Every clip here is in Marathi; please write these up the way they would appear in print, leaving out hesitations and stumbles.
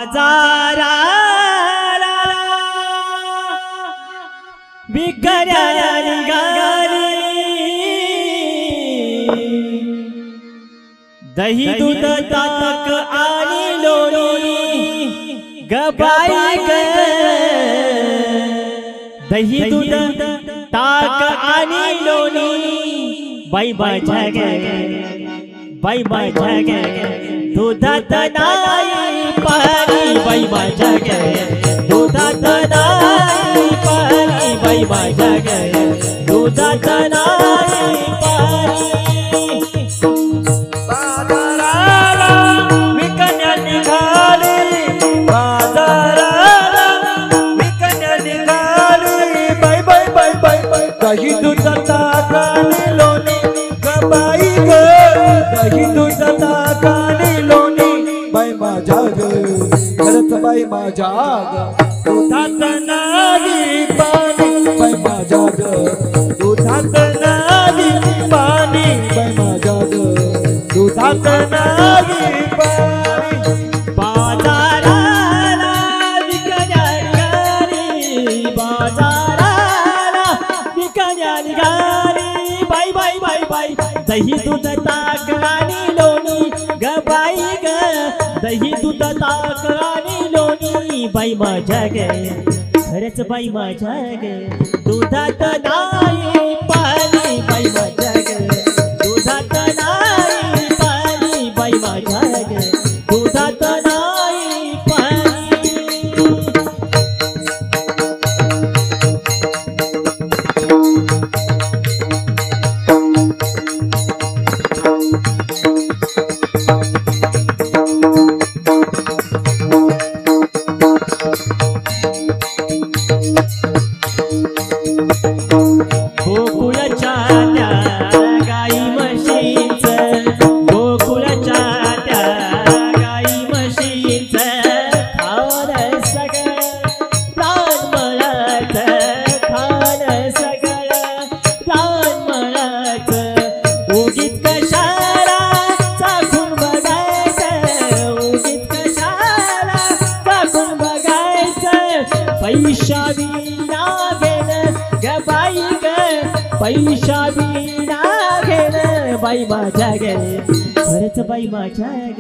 बाजाराला विकण्या निघाली दही दूध ताक आणि लोणी गबाई ग दही दूध ताक आणि लोणी बाई माझ्या ग बाई माझ्या ग दुधात नाही पाणी बाई माझ्या ग दुधात नाही पाणी बाई माझ्या ग दुधात नाही पाणी बाजाराला विकण्या निघाली बाजाराला विकण्या निघाली बाई बाई बाई बाई बाई दही दूध ताक आणि लोणी गबाई ग दही दूध ताक आणि लोणी बाई माझ्या ग खरंच बाई माझ्या ग दुधात नाही पाणी बाई माझ्या ग दुधात नाही पाणी बाई माझ्या ग दुधात नाही पाणी बाजाराला विकण्या निघाली बाजाराला विकण्या निघाली बाई बाई बाई बाई दही दूध ताक आणि लोणी ग बाई ग दही दूध ताक आणि लोणी बाई माझ्या ग खरंच बाई माझ्या ग दुधात नाही पाणी बाई माझ्या ग दुधात नाही पाणी बाई माझ्या ग दुधात नाही पाणी गोकुळाच्या त्या गाई म्हशींचं गोकुळाच्या त्या गाई म्हशींचं खाणं सगळं प्राण मळाचं खाणं सगळं प्राण मळाचं उगीच कशाला चाखून बघायचं उगीच कशाला चाखून बघायचं पैशा विना घेणं ग बाई ग पैशा विना घेणं बाई माझ्या ग खरंच बाई माझ्या ग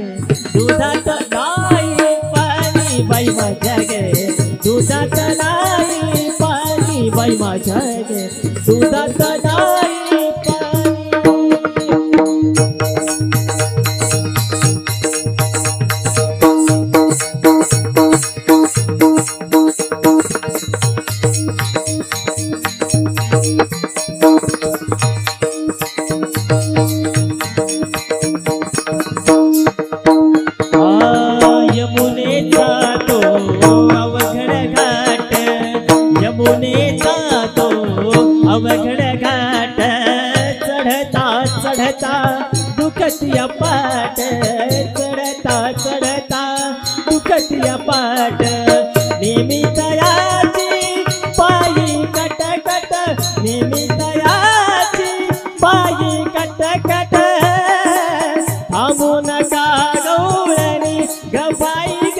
दुधात नाही पाणी बाई माझ्या ग दुधात नाही पाणी बाई माझ्या ग दुधात नाही पाणी यमुनेचा तो अवघड घाट यमुनेचा तो अवघड घाट चढता चढता दुखतिया पाट चढता चढता दुखतिया पाट नेहमी तयाची पायी कट कट नेहमी तयाची पायी कट कट थांबू नका गवळणी ग बाई ग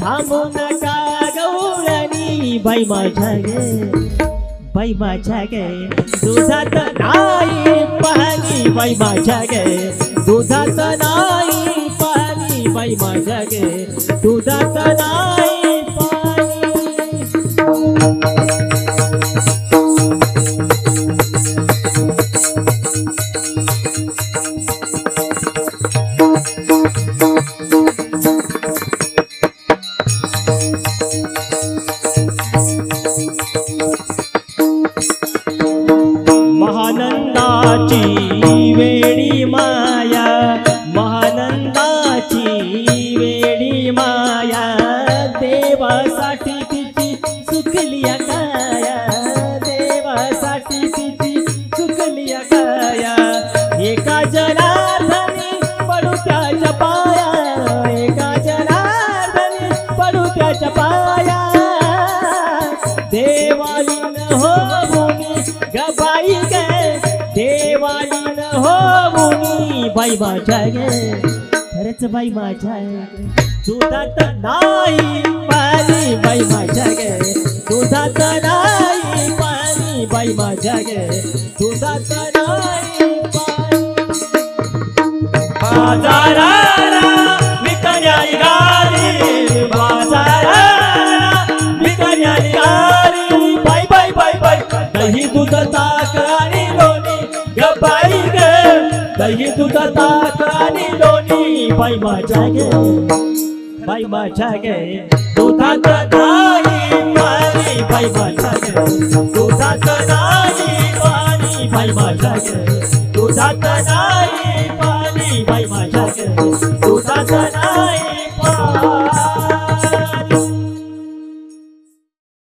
थांबू नका गवळणी बाई माझ्या ग बाई माझ्या ग दुधात नाही पाणी बाई माझ्या ग दुधात नाही पाणी बाई माझ्या ग दुधात नाही पाणी महानंदाची वेडी माया महानंदाची वेडी माया देवासाठी तिची सुखली काया देवासाठी तिची सुखली काया एका जनार्दनी पडू त्याच्या पाया एका जनार्दनी पडू त्याच्या पाया देवाली न हो ग बाई ग देवाली न हो बाई माझ्या गे खरंच बाई माझ्या दुधात नाही पाणी बाई माझ्या गे दुधात नाही पाणी बाई माझ्या गे दुधात नाही पाणी बाजाराला विकण्याची गाडी बाजाराला विकण्याची गाडी बाई बाई बाई बाई दही दूध ताक आणि लोणी ग बाई ग दही दूध ताक आणि लोणी बाई माझ्या गे बाई माझ्या गे दुधात नाही पाणी बाई माझ्या गे दुधात नाही पाणी बाई माझ्या गे दुधात नाही